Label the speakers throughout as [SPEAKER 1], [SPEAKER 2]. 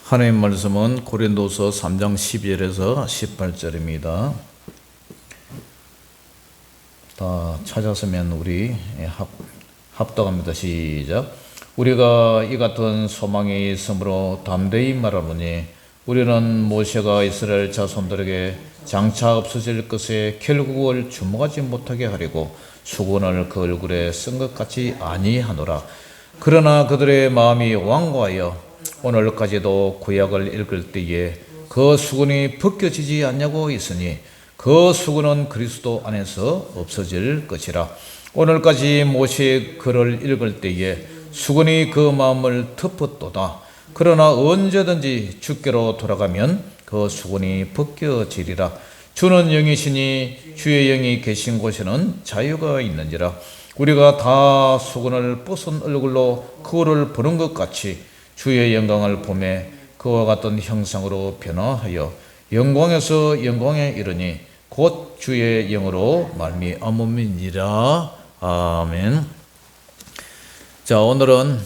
[SPEAKER 1] 하나님 말씀은 고린도서 3장 12절에서 18절입니다. 다 찾았으면 우리 합독합니다. 시작. 우리가 이 같은 소망이 있으므로 담대히 말하노니 우리는 모세가 이스라엘 자손들에게 장차 없어질 것에 결국을 주목하지 못하게 하려고 수건을 그 얼굴에 쓴 것 같이 아니하노라. 그러나 그들의 마음이 완고하여 오늘까지도 구약을 읽을 때에 그 수건이 벗겨지지 않냐고 있으니 그 수건은 그리스도 안에서 없어질 것이라. 오늘까지 모세의 글을 읽을 때에 수건이 그 마음을 덮었도다. 그러나 언제든지 주께로 돌아가면 그 수건이 벗겨지리라. 주는 영이시니 주의 영이 계신 곳에는 자유가 있는지라. 우리가 다 수건을 벗은 얼굴로 그를 보는 것 같이 주의 영광을 보매 그와 같은 형상으로 변화하여 영광에서 영광에 이르니 곧 주의 영으로 말미암음이니라. 아멘. 자, 오늘은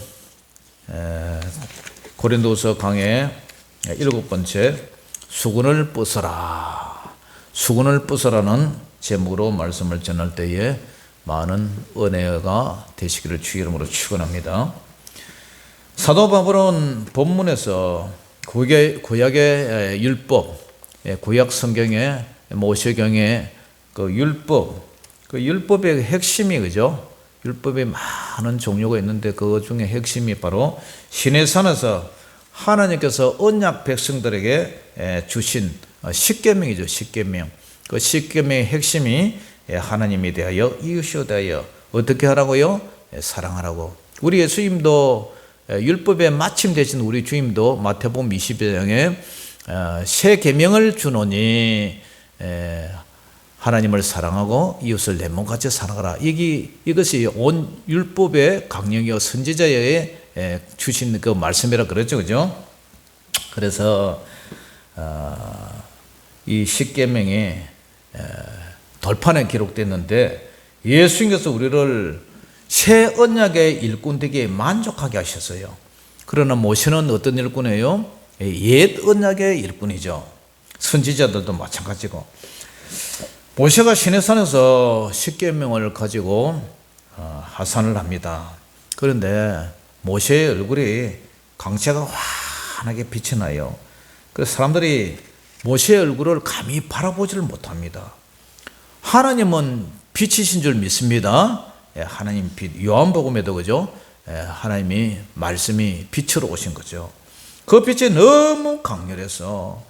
[SPEAKER 1] 고린도서 강의 7번째 수건을 벗어라, 수건을 벗어라는 제목으로 말씀을 전할 때에 많은 은혜가 되시기를 주의 이름으로 축원합니다. 사도 바울은 본문에서 구약의 율법, 구약 성경의 모세경의 그 율법의 핵심이 그죠? 율법에 많은 종류가 있는데 그 중에 핵심이 바로 시내산에서 하나님께서 언약 백성들에게 주신 십계명이죠. 십계명. 그 십계명의 핵심이 하나님에 대하여 이웃에 대하여 어떻게 하라고요? 사랑하라고. 우리 예수님도 율법에 마침 되신 우리 주님도 마태복음 20장에 새 계명을 주노니 하나님을 사랑하고 이웃을 내 몸같이 사랑하라. 이것이 온 율법의 강령이요 선지자의 주신 그 말씀이라 그랬죠, 그죠? 그래서 이 십계명이 돌판에 기록됐는데 예수님께서 우리를 새 언약의 일꾼 되게 만족하게 하셨어요. 그러나 모세는 어떤 일꾼이에요? 옛 언약의 일꾼이죠. 선지자들도 마찬가지고. 모세가 시내산에서 십계명을 가지고 하산을 합니다. 그런데 모세의 얼굴이 광채가 환하게 빛이 나요. 그래서 사람들이 모세의 얼굴을 감히 바라보지를 못합니다. 하나님은 빛이신 줄 믿습니다. 하나님 빛, 요한복음에도 그죠? 하나님이 말씀이 빛으로 오신 거죠. 그 빛이 너무 강렬해서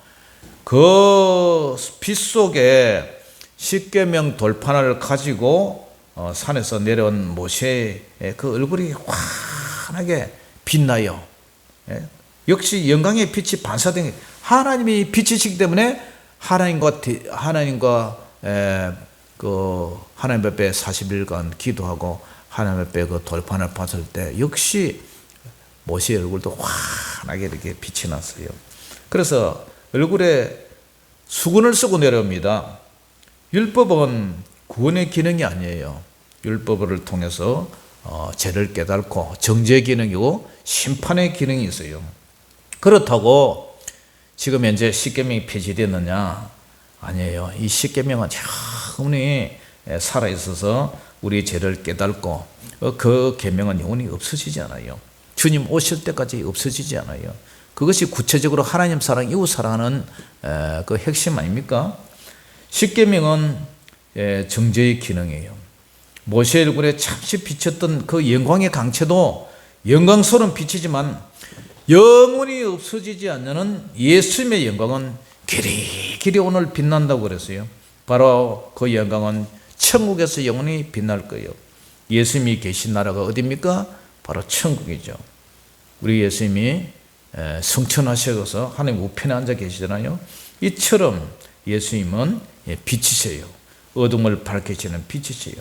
[SPEAKER 1] 그 빛 속에 십계명 돌판을 가지고 산에서 내려온 모세의 그 얼굴이 환하게 빛나요. 역시 영광의 빛이 반사된 하나님이 빛이시기 때문에 하나님과 하나님 앞에 40일간 기도하고 하나님 앞에 그 돌판을 봤을 때 역시 모세의 얼굴도 환하게 이렇게 빛이 났어요. 그래서 얼굴에 수건을 쓰고 내려옵니다. 율법은 구원의 기능이 아니에요. 율법을 통해서 죄를 깨닫고 정죄의 기능이고 심판의 기능이 있어요. 그렇다고 지금 현재 십계명이 폐지됐느냐? 아니에요. 이 십계명은 영원히 살아있어서 우리의 죄를 깨닫고 그 계명은 영원히 없어지지 않아요. 주님 오실 때까지 없어지지 않아요. 그것이 구체적으로 하나님 사랑, 이웃 사랑하는 그 핵심 아닙니까? 십계명은 정죄의 기능이에요. 모세의 얼굴에 잠시 비쳤던 그 영광의 강체도 영광스러운 빛이지만 영원히 없어지지 않는 예수님의 영광은 길이길이 오늘 빛난다고 그랬어요. 바로 그 영광은 천국에서 영원히 빛날 거예요. 예수님이 계신 나라가 어디입니까? 바로 천국이죠. 우리 예수님이 성천하셔서 하나님 우편에 앉아 계시잖아요. 이처럼 예수님은 빛이세요. 어둠을 밝히시는 빛이세요.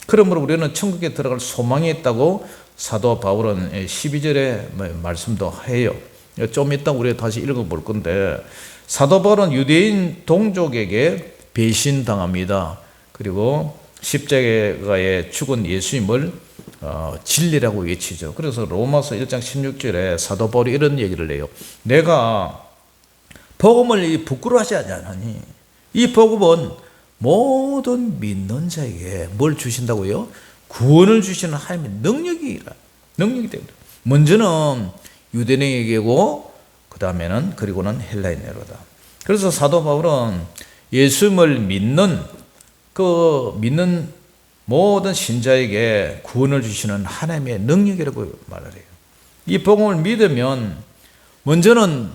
[SPEAKER 1] 그러므로 우리는 천국에 들어갈 소망이 있다고 사도 바울은 12절에 말씀도 해요. 좀 이따 우리가 다시 읽어볼 건데 사도 바울은 유대인 동족에게 배신당합니다. 그리고 십자가에 죽은 예수님을 진리라고 외치죠. 그래서 로마서 1장 16절에 사도 바울이 이런 얘기를 해요. 내가 복음을 부끄러워하지 않으니 이 복음은 모든 믿는 자에게 뭘 주신다고요? 구원을 주시는 하나님의 능력이 때문에. 먼저는 유대인에게고 그 다음에는 그리고는 헬라인에게로다. 그래서 사도 바울은 예수님을 믿는 모든 신자에게 구원을 주시는 하나님의 능력이라고 말을 해요. 이 복음을 믿으면 먼저는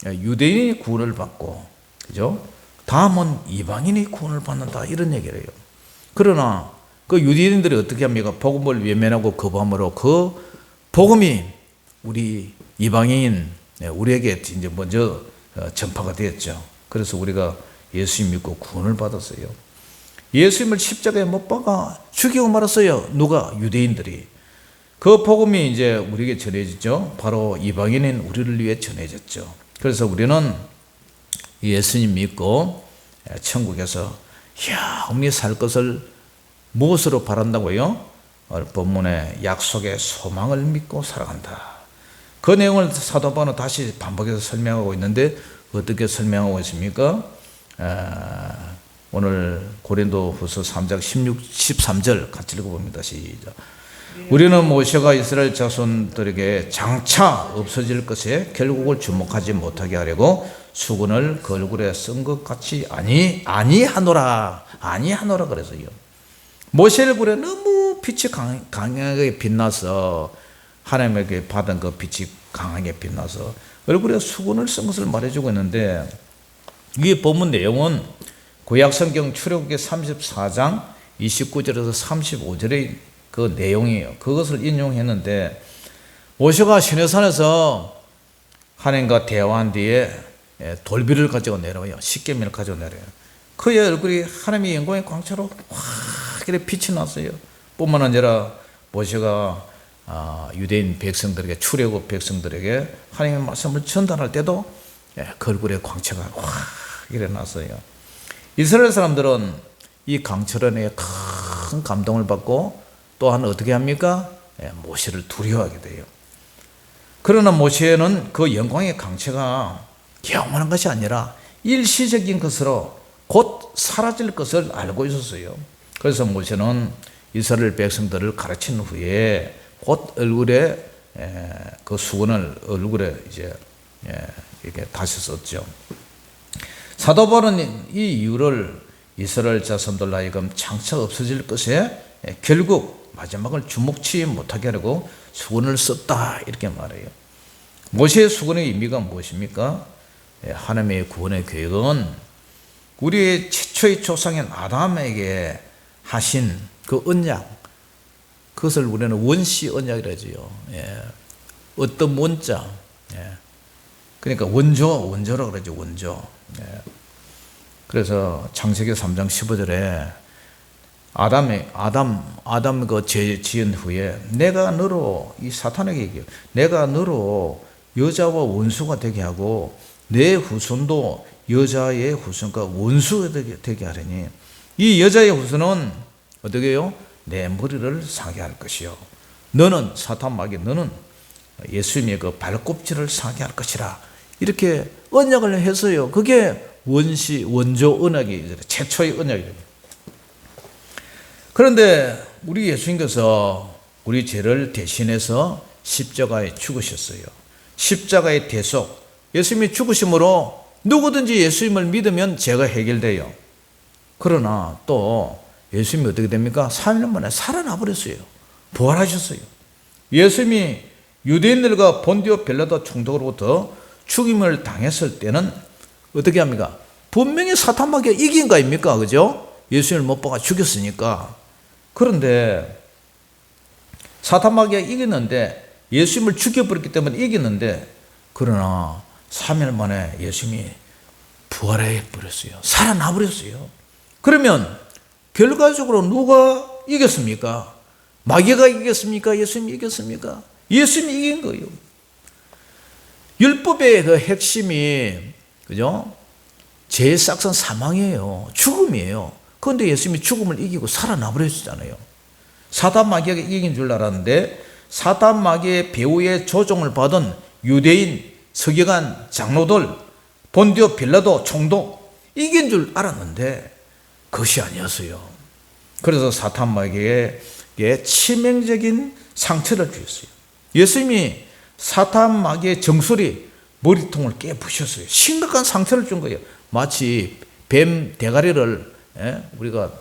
[SPEAKER 1] 유대인이 구원을 받고, 그죠? 다음은 이방인이 구원을 받는다 이런 얘기를 해요. 그러나 그 유대인들이 어떻게 합니까? 복음을 외면하고 거부함으로 그 복음이 우리 이방인 우리에게 이제 먼저 전파가 되었죠. 그래서 우리가 예수님 믿고 구원을 받았어요. 예수님을 십자가에 못 박아 죽이고 말았어요. 누가? 유대인들이. 그 복음이 이제 우리에게 전해졌죠. 바로 이방인인 우리를 위해 전해졌죠. 그래서 우리는 예수님 믿고 천국에서 영원히 살 것을 무엇으로 바란다고요? 본문의 약속의 소망을 믿고 살아간다. 그 내용을 사도 바울은 다시 반복해서 설명하고 있는데 어떻게 설명하고 있습니까? 오늘 고린도후서 3장 13절 같이 읽어봅니다. 시작. 우리는 모세가 이스라엘 자손들에게 장차 없어질 것에 결국을 주목하지 못하게 하려고 수건을 그 얼굴에 쓴 것 같이 아니하노라 그래서요. 모세 얼굴에 너무 빛이 강하게 빛나서 하나님에게 받은 그 빛이 강하게 빛나서 얼굴에 수건을 쓴 것을 말해주고 있는데 이 본문 내용은 구약성경 출애굽기 34장 29절에서 35절의 그 내용이에요. 그것을 인용했는데 모세가 시내산에서 하나님과 대화한 뒤에 돌비를 가지고 내려와요. 십계명을 가지고 내려와요. 그의 얼굴이 하나님의 영광의 광채로 확 이렇게 빛이 났어요. 뿐만 아니라 모세가 유대인 백성들에게 출애굽 백성들에게 하나님의 말씀을 전달할 때도 그 얼굴에 광채가 확 일어났어요. 이스라엘 사람들은 이 강철원에 큰 감동을 받고 또한 어떻게 합니까? 모세를 두려워하게 돼요. 그러나 모세는 그 영광의 강체가 영원한 것이 아니라 일시적인 것으로 곧 사라질 것을 알고 있었어요. 그래서 모세는 이스라엘 백성들을 가르친 후에 곧 얼굴에 그 수건을 얼굴에 이제 이렇게 다시 썼죠. 사도 바울은 이 이유를 이스라엘 자손들 하여금 장차 없어질 것에 결국 마지막을 주목치 못하게 하려고 수건을 썼다 이렇게 말해요. 모세의 수건의 의미가 무엇입니까? 하나님의 구원의 계획은 우리의 최초의 조상인 아담에게 하신 그 언약, 그것을 우리는 원시 언약이라 하지요. 어떤 원자, 그러니까 원조라고 그러죠. 원조. 그래서 창세기 3장 15절에 아담 그 죄 지은 후에 내가 너로 이 사탄에게 얘기해요. 내가 너로 여자와 원수가 되게 하고 내 후손도 여자의 후손과 원수가 되게 하려니 이 여자의 후손은 어떻게 해요? 내 머리를 상하게 할 것이요. 너는 사탄 마귀 너는 예수님의 그 발꿈치를 상하게 할 것이라. 이렇게 언약을 했어요. 그게 원조 언약이 최초의 언약이에요. 그런데 우리 예수님께서 우리 죄를 대신해서 십자가에 죽으셨어요. 십자가의 대속, 예수님이 죽으심으로 누구든지 예수님을 믿으면 죄가 해결돼요. 그러나 또 예수님이 어떻게 됩니까? 3일 만에 살아나 버렸어요. 부활하셨어요. 예수님이 유대인들과 본디오 빌라도 총독으로부터 죽임을 당했을 때는 어떻게 합니까? 분명히 사탄 마귀가 이긴 거 아닙니까? 그죠? 예수님을 못 박아 죽였으니까. 그런데 사탄 마귀가 이겼는데 예수님을 죽여버렸기 때문에 이겼는데 그러나 3일 만에 예수님이 부활해 버렸어요. 살아나 버렸어요. 그러면 결과적으로 누가 이겼습니까? 마귀가 이겼습니까? 예수님이 이겼습니까? 예수님이 이긴 거예요. 율법의 그 핵심이 그죠? 죄의 싹은 사망이에요. 죽음이에요. 그런데 예수님이 죽음을 이기고 살아나 버렸잖아요. 사단 마귀에게 이긴 줄 알았는데 사단 마귀의 배후의 조종을 받은 유대인 서기관 장로들 본디오 빌라도 총독 이긴 줄 알았는데 그것이 아니었어요. 그래서 사단 마귀에게 치명적인 상처를 주었어요. 예수님이 사단 마귀의 정수리 머리통을 깨부셨어요. 심각한 상처를 준 거예요. 마치 뱀 대가리를 우리가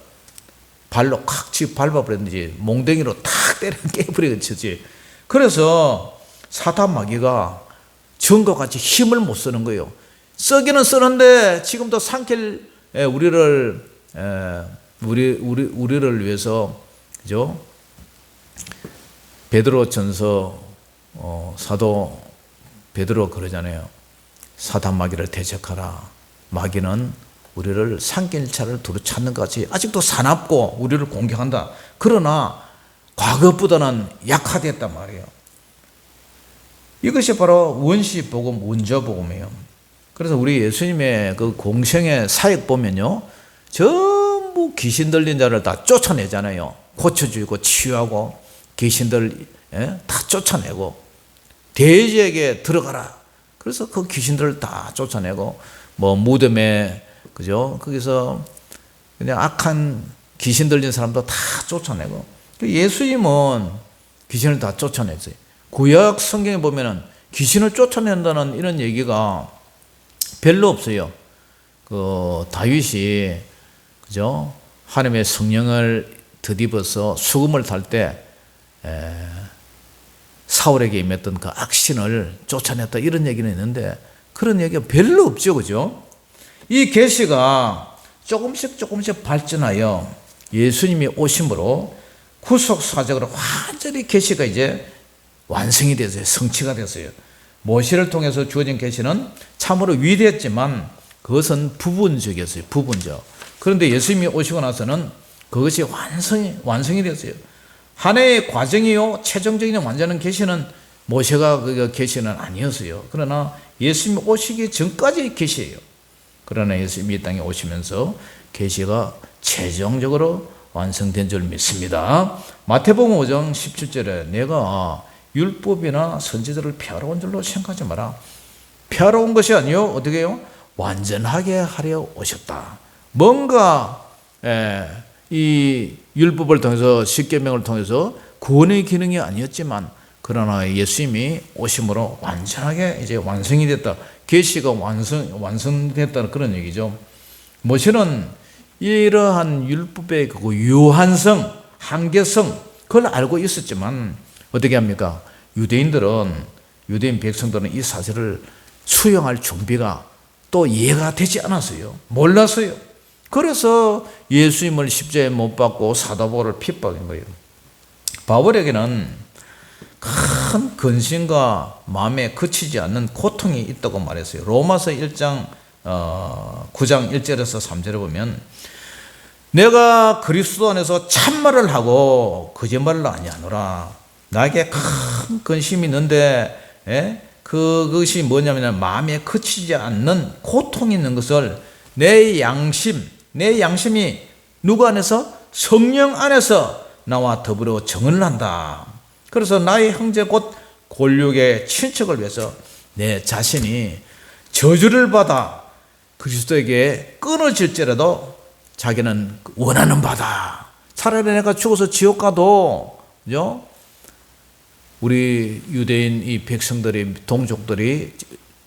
[SPEAKER 1] 발로 칵 밟아버렸는지 몽댕이로 탁 때려 깨버리겠지. 그래서 사단 마귀가 전과 같이 힘을 못 쓰는 거예요. 쓰기는 쓰는데 지금도 삼킬 우리를 위해서, 그죠? 베드로전서 사도 베드로 그러잖아요. 사단 마귀를 대적하라. 마귀는 우리를 산길차를 두루 찾는 것 같이 아직도 사납고 우리를 공격한다. 그러나 과거보다는 약화됐단 말이에요. 이것이 바로 원시복음, 원조복음이에요. 그래서 우리 예수님의 그 공생의 사역 보면요, 전부 귀신 들린 자를 다 쫓아내잖아요. 고쳐주고 치유하고 귀신들 다 쫓아내고 돼지에게 들어가라. 그래서 그 귀신들을 다 쫓아내고 뭐 무덤에, 그죠? 거기서 그냥 악한 귀신 들린 사람도 다 쫓아내고. 예수님은 귀신을 다 쫓아냈어요. 구약 성경에 보면은 귀신을 쫓아낸다는 이런 얘기가 별로 없어요. 그 다윗이, 그죠? 하나님의 성령을 덧입어서 수금을 탈 때 사울에게 임했던 그 악신을 쫓아냈다 이런 얘기는 있는데 그런 얘기가 별로 없죠, 그죠? 이 계시가 조금씩 발전하여 예수님이 오심으로 구속 사적으로 완전히 계시가 이제 완성이 됐어요. 성취가 됐어요. 모세를 통해서 주어진 계시는 참으로 위대했지만 그것은 부분적이었어요. 부분적. 그런데 예수님이 오시고 나서는 그것이 완성이 됐어요. 하나의 과정이요, 최종적인 완전한 계시는 모세가 그 계시는 아니었어요. 그러나 예수님이 오시기 전까지 계시예요. 그러나 예수님이 이 땅에 오시면서 계시가 최종적으로 완성된 줄 믿습니다. 마태복음 5장 17절에 내가 율법이나 선지자를 폐하러 온 줄로 생각하지 마라. 폐하러 온 것이 아니요, 어떻게 해요? 완전하게 하려 오셨다. 뭔가 이 율법을 통해서 십계명을 통해서 구원의 기능이 아니었지만 그러나 예수님이 오심으로 완전하게 이제 완성이 됐다. 계시가 완성됐다는 그런 얘기죠. 모세는 이러한 율법의 그 유한성, 한계성 그걸 알고 있었지만 어떻게 합니까? 유대인 백성들은 이 사실을 수용할 준비가 또 이해가 되지 않았어요. 몰랐어요. 그래서 예수님을 십자가에 못 박고 사도 바울을 핍박한 거예요. 바울에게는 큰 근심과 마음에 그치지 않는 고통이 있다고 말했어요. 로마서 1장 9장 1절에서 3절에 보면 내가 그리스도 안에서 참말을 하고 거짓말을 아니하노라. 나에게 큰 근심이 있는데 그것이 뭐냐면 마음에 그치지 않는 고통이 있는 것을 내 양심이 누구 안에서? 성령 안에서 나와 더불어 정언을 한다. 그래서 나의 형제 곧 골육의 친척을 위해서 내 자신이 저주를 받아 그리스도에게 끊어질지라도 자기는 원하는 바다. 차라리 내가 죽어서 지옥 가도, 그죠? 우리 유대인 이 백성들이, 동족들이,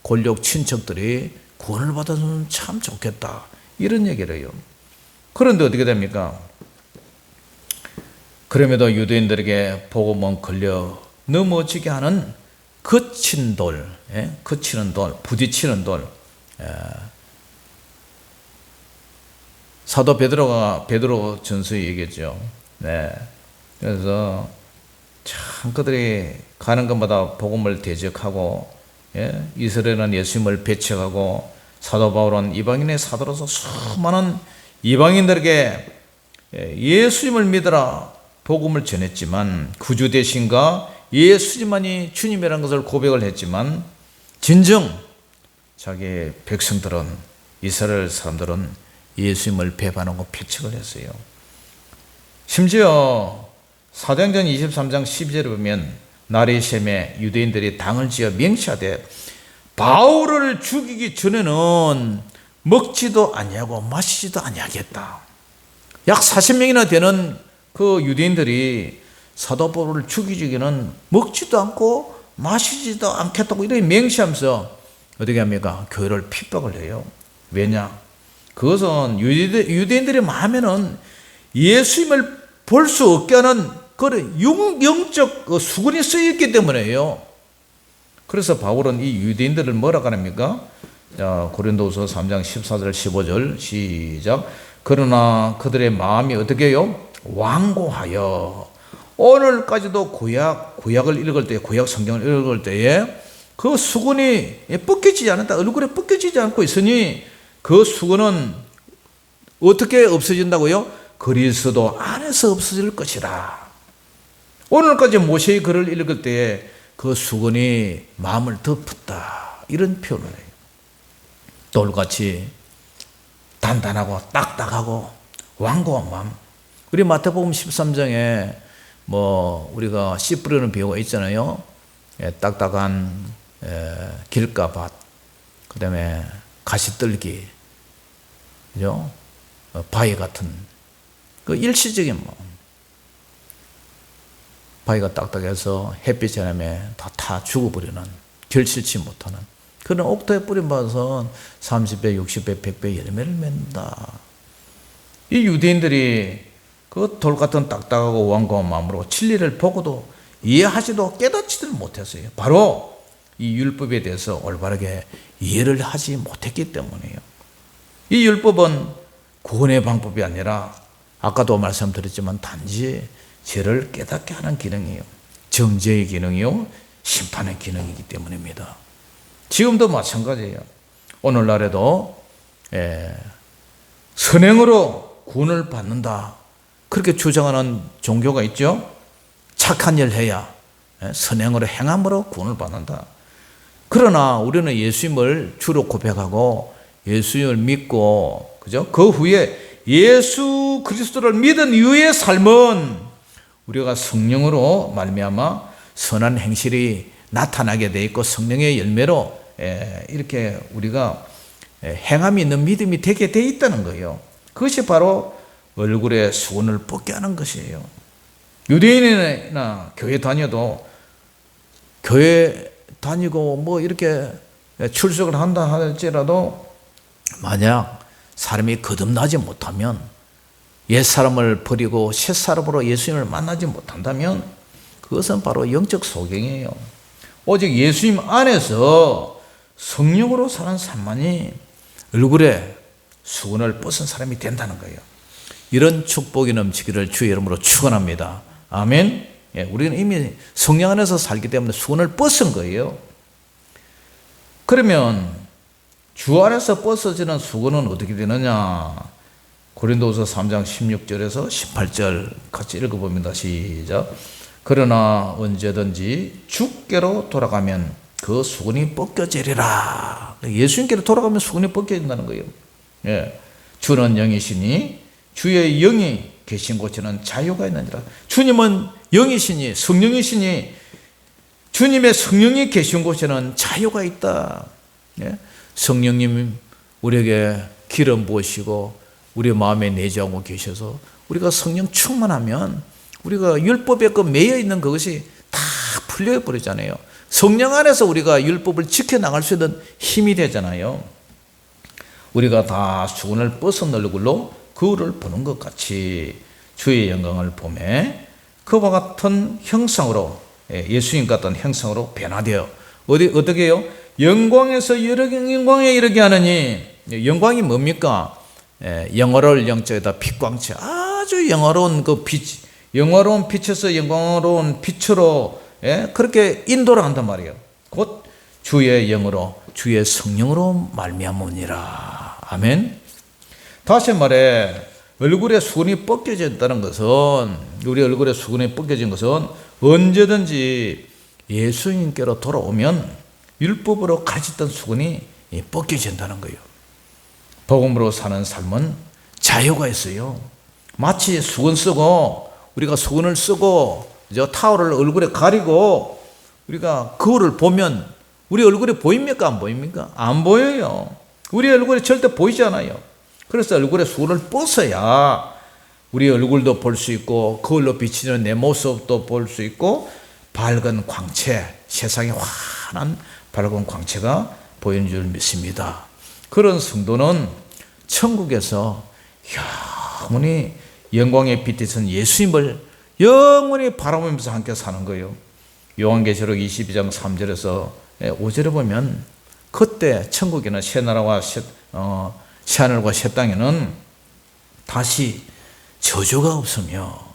[SPEAKER 1] 골육 친척들이 구원을 받아서는 참 좋겠다. 이런 얘기를 해요. 그런데 어떻게 됩니까? 그럼에도 유대인들에게 복음은 걸려 넘어지게 하는 거친 돌, 거치는 돌, 부딪히는 돌. 사도 베드로 전서에 얘기했죠. 네. 그래서 참 그들이 가는 곳마다 복음을 대적하고, 이스라엘은 예수님을 배척하고, 사도 바울은 이방인의 사도로서 수많은 이방인들에게 예수님을 믿으라 복음을 전했지만 구주 되신가 예수님만이 주님이라는 것을 고백을 했지만 진정 자기 백성들은, 이스라엘 사람들은 예수님을 배반하고 배척을 했어요. 심지어 사도행전 23장 12절에 보면 날이 샘에 유대인들이 당을 지어 맹세하되 바울을 죽이기 전에는 먹지도 아니하고 마시지도 아니하겠다. 약 40명이나 되는 그 유대인들이 사도 바울을 죽이기 전에는 먹지도 않고 마시지도 않겠다고 이렇게 맹세하면서 어떻게 합니까? 교회를 핍박을 해요. 왜냐? 그것은 유대인들의 마음에는 예수님을 볼 수 없게 하는 그런 영적 수군이 쓰였기 때문에요. 그래서 바울은 이 유대인들을 뭐라고 합니까? 자, 고린도후서 3장 14절 15절 시작. 그러나 그들의 마음이 어떻게 해요? 완고하여 오늘까지도 구약을 읽을 때, 구약 성경을 읽을 때에 그 수건이 벗겨지지 않았다. 얼굴에 벗겨지지 않고 있으니 그 수건은 어떻게 없어진다고요? 그리스도 안에서 없어질 것이라. 오늘까지 모세의 글을 읽을 때에 그 수건이 마음을 덮었다. 이런 표현을 해요. 돌같이 단단하고 딱딱하고 완고한 마음. 우리 마태복음 13장에 우리가 씨 뿌리는 비유가 있잖아요. 딱딱한 길가밭, 그 다음에 가시떨기, 그죠? 바위 같은 그 일시적인 마음. 바위가 딱딱해서 햇빛 바람에 다 죽어버리는, 결실치 못하는 그런 옥토에 뿌림받아서 30배, 60배, 100배 열매를 맺는다. 이 유대인들이 그 돌 같은 딱딱하고 완고한 마음으로 진리를 보고도 이해하지도 깨닫지를 못했어요. 바로 이 율법에 대해서 올바르게 이해를 하지 못했기 때문이에요. 이 율법은 구원의 방법이 아니라 아까도 말씀드렸지만 단지 죄를 깨닫게 하는 기능이에요. 정죄의 기능이요, 심판의 기능이기 때문입니다. 지금도 마찬가지예요. 오늘날에도 선행으로 구원을 받는다, 그렇게 주장하는 종교가 있죠. 착한 일 해야 선행으로 행함으로 구원을 받는다. 그러나 우리는 예수님을 주로 고백하고 예수님을 믿고, 그죠? 그 후에 예수 그리스도를 믿은 이후의 삶은 우리가 성령으로 말미암아 선한 행실이 나타나게 돼 있고 성령의 열매로 이렇게 우리가 행함이 있는 믿음이 되게 돼 있다는 거예요. 그것이 바로 얼굴에 수건을 벗게 하는 것이에요. 유대인이나 교회 다녀도, 교회 다니고 이렇게 출석을 한다 할지라도 만약 사람이 거듭나지 못하면, 옛사람을 버리고 새사람으로 예수님을 만나지 못한다면 그것은 바로 영적 소경이에요. 오직 예수님 안에서 성령으로 사는 삶만이 얼굴에 수건을 벗은 사람이 된다는 거예요. 이런 축복이 넘치기를 주의 이름으로 축원합니다. 아멘. 우리는 이미 성령 안에서 살기 때문에 수건을 벗은 거예요. 그러면 주 안에서 벗어지는 수건은 어떻게 되느냐? 고린도후서 3장 16절에서 18절 같이 읽어봅니다. 시작. 그러나 언제든지 주께로 돌아가면 그 수건이 벗겨지리라. 예수님께로 돌아가면 수건이 벗겨진다는 거예요. 주는 영이시니 주의 영이 계신 곳에는 자유가 있느니라. 주님은 영이시니, 성령이시니, 주님의 성령이 계신 곳에는 자유가 있다. 성령님 우리에게 기름 부으시고 우리 마음에 내재하고 계셔서 우리가 성령 충만하면 우리가 율법에 매여 있는 그것이 다 풀려버리잖아요. 성령 안에서 우리가 율법을 지켜나갈 수 있는 힘이 되잖아요. 우리가 다 수건을 벗은 얼굴로 거울을 보는 것 같이 주의 영광을 보매 그와 같은 형상으로, 예수님 같은 형상으로 변화되어 어떻게 해요? 영광에서 영광에 이르게 하느니, 영광이 뭡니까? 영어로울 영자에다 빛광채, 아주 영화로운 그 빛, 영화로운 빛에서 영광로운 빛으로 그렇게 인도를 한단 말이에요. 곧 주의 영으로, 주의 성령으로 말미암으니라. 아멘. 다시 말해 얼굴에 수건이 벗겨졌다는 것은, 우리 얼굴에 수건이 벗겨진 것은 언제든지 예수님께로 돌아오면 율법으로 가졌던 수건이 벗겨진다는 거예요. 복음으로 사는 삶은 자유가 있어요. 마치 수건 쓰고 우리가 수건을 쓰고 타올을 얼굴에 가리고 우리가 거울을 보면 우리 얼굴이 보입니까? 안 보입니까? 안 보여요. 우리 얼굴이 절대 보이지 않아요. 그래서 얼굴에 수건을 벗어야 우리 얼굴도 볼 수 있고 거울로 비치는 내 모습도 볼 수 있고 밝은 광채, 세상에 환한 밝은 광채가 보이는 줄 믿습니다. 그런 성도는 천국에서 영원히 영광의 빛이 선 예수님을 영원히 바라보면서 함께 사는 거예요. 요한계시록 22장 3절에서 5절에 보면 그때 천국에는 새나라와 새하늘과 새 땅에는 다시 저주가 없으며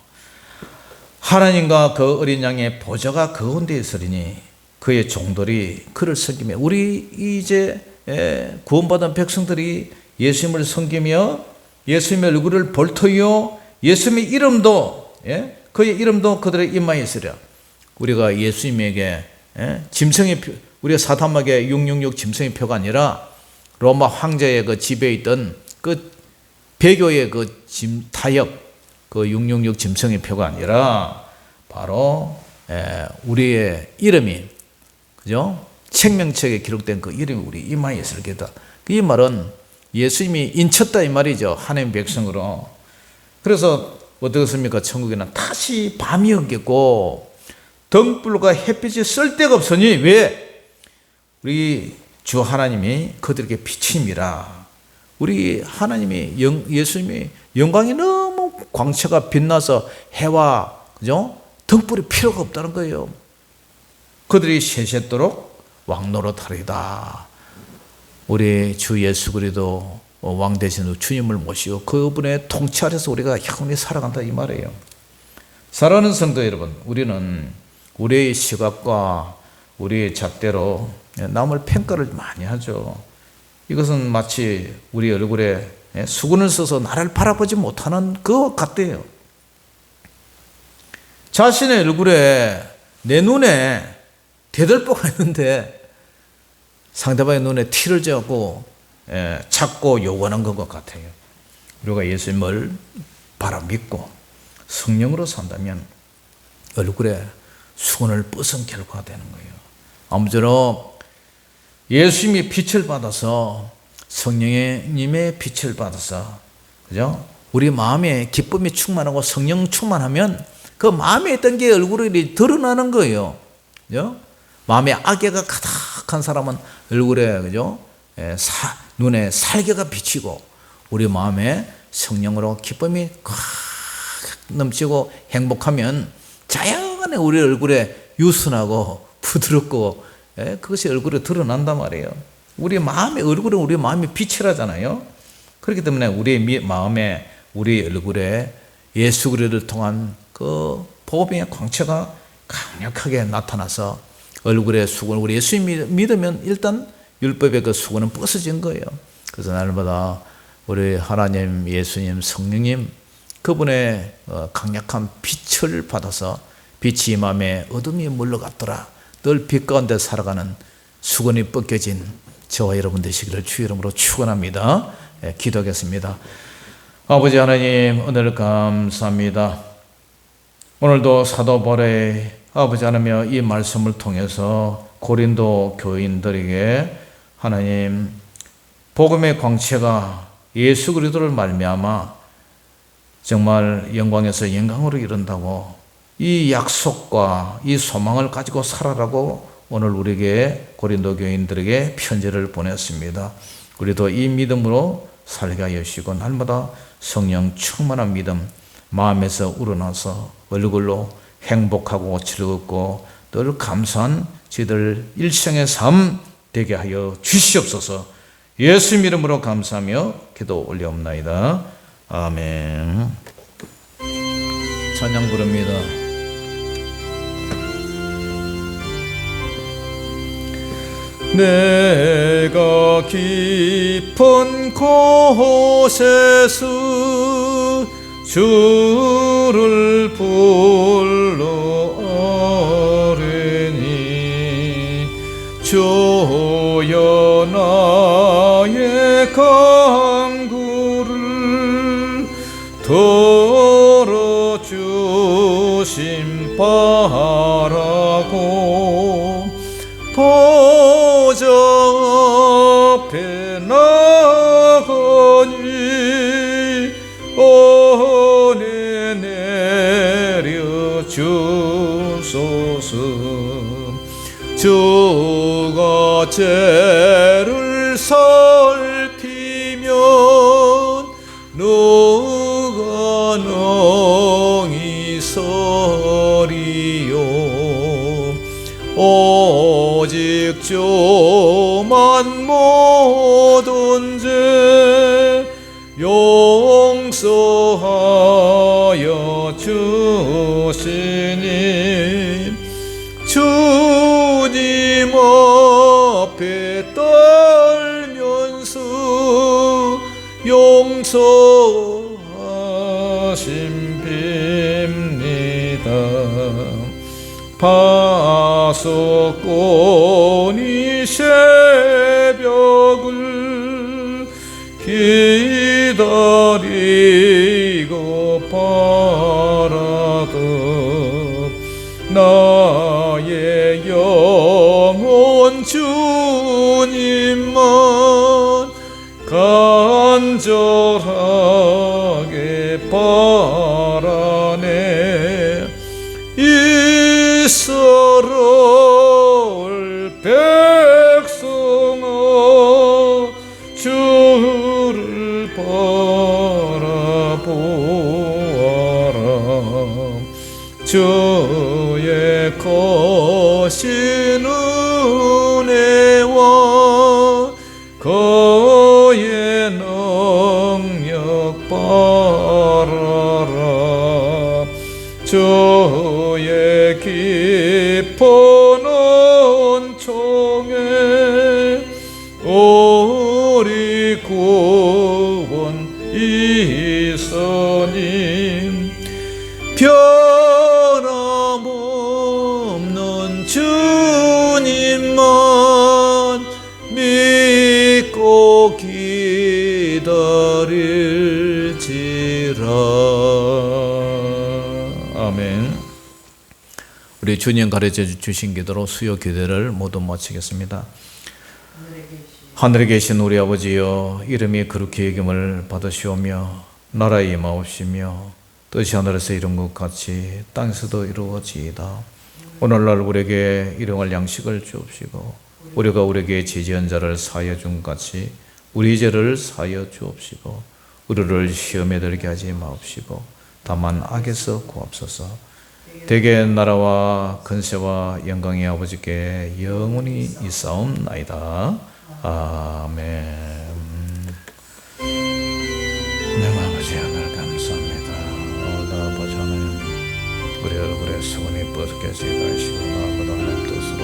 [SPEAKER 1] 하나님과 그 어린 양의 보좌가 가운데 있으리니 그의 종들이 그를 섬기며 우리 이제 구원받은 백성들이 예수님을 섬기며 예수님의 얼굴을 볼 터이요 예수님의 이름도 그의 이름도 그들의 입마에 있으리라. 우리가 예수님에게 짐승의 표, 우리가 사탄막의 666 짐승의 표가 아니라 로마 황제의 그 지배에 있던 그 배교의 그 타협 그 666 짐승의 표가 아니라 바로 우리의 이름이 그죠? 생명책에 기록된 그 이름이 우리 이마에 있을 게다. 이 말은 예수님이 인쳤다 이 말이죠. 하나님 백성으로. 그래서 어떻습니까? 천국에는 다시 밤이 없겠고 등불과 햇빛이 쓸 데가 없으니 왜? 우리 주 하나님이 그들에게 비침이라. 우리 하나님이 예수님이 영광이 너무 광채가 빛나서 해와 그죠? 등불이 필요가 없다는 거예요. 그들이 세세토록 왕노릇하리다. 우리 주 예수 그리스도 왕 되신 주님을 모시고 그분의 통치 아래서 우리가 영원히 살아간다 이 말이에요. 사랑하는 성도 여러분, 우리는 우리의 시각과 우리의 잣대로 남을 평가를 많이 하죠. 이것은 마치 우리 얼굴에 수건을 써서 나를 바라보지 못하는 그와 같대요. 자신의 얼굴에 내 눈에 대들보가 있는데 상대방의 눈에 티를 재고 찾고 요구하는 것과 같아요. 우리가 예수님을 바라 믿고 성령으로 산다면 얼굴에 수건을 벗은 결과가 되는 거예요. 아무쪼록 예수님이 빛을 받아서 성령님의 빛을 받아서 그죠? 우리 마음에 기쁨이 충만하고 성령 충만하면 그 마음에 있던 게 얼굴에 드러나는 거예요. 그죠? 마음에 악애가 가득한 사람은 얼굴에 그죠? 눈에 살개가 비치고 우리 마음에 성령으로 기쁨이 꽉 넘치고 행복하면 자연히 우리 얼굴에 유순하고 부드럽고 그것이 얼굴에 드러난단 말이에요. 우리 마음의 얼굴은 우리 마음의 빛이라잖아요. 그렇기 때문에 우리 마음에 우리 얼굴에 예수 그리스도를 통한 그 복음의 광채가 강력하게 나타나서 얼굴에 수건, 우리 예수님 믿으면 일단 율법의 그 수건은 벗어진 거예요. 그래서 날마다 우리 하나님, 예수님, 성령님 그분의 강력한 빛을 받아서 빛이 이 마음에 어둠이 물러갔더라. 늘 빛 가운데 살아가는 수건이 벗겨진 저와 여러분 되시기를 주 이름으로 축원합니다. 기도하겠습니다. 아버지 하나님, 오늘 감사합니다. 오늘도 사도 바울의 아버지 하나님 이 말씀을 통해서 고린도 교인들에게 하나님 복음의 광채가 예수 그리스도를 말미암아 정말 영광에서 영광으로 이른다고 이 약속과 이 소망을 가지고 살아라고 오늘 우리에게 고린도 교인들에게 편지를 보냈습니다. 우리도 이 믿음으로 살게 하여 주시고 날마다 성령 충만한 믿음 마음에서 우러나서 얼굴로 행복하고 즐겁고 늘 감사한 저희들 일생의 삶 되게 하여 주시옵소서. 예수 이름으로 감사하며 기도 올려옵나이다. 아멘. 찬양 부릅니다. 내가 깊은 곳에서 주를 불러오르니 주여 나의 간구를 들어주 바라고 보좌 앞에 나가니 은혜 내려 주소서. 주가 죄를 살피면 누가 능히 서리요. 오직 주만 모든 죄 용서하여 주시니 주님 앞에 떨면서 용서하심 빕니다. 파수꾼이 새벽을 기다리고 바라듯 나의 영혼 주님만 간절하게 바라네. 이스라엘 백성아 주를 바라보아라. 주의 거신 은혜와 그의 능력 바라라. 주의 깊은 은총에 우리 구원 이스님 변함없는 주님만 믿고 기다릴지라. 아멘. 우리 주님 가르쳐 주신 기도로 수요 기도를 모두 마치겠습니다. 하늘에 계신 우리 아버지여, 이름이 거룩히 여김을 받으시오며 나라에 임하옵시며 뜻이 하늘에서 이룬 것 같이 땅에서도 이루어지이다. 오늘날 우리에게 일용할 양식을 주옵시고 우리가 우리에게 지지한 자를 사하여 준 같이 우리 죄를 사하여 주옵시고 우리를 시험에 들게 하지 마옵시고 다만 악에서 구하옵소서. 대개 나라와 근세와 영광이 아버지께 영원히 있사옵나이다. 아멘. 내 아버지 하늘 감사합니다. 아버지 하나님, 우리 얼굴에 수건이 벗겨지게 하시고 나보다 하나님 뜻으로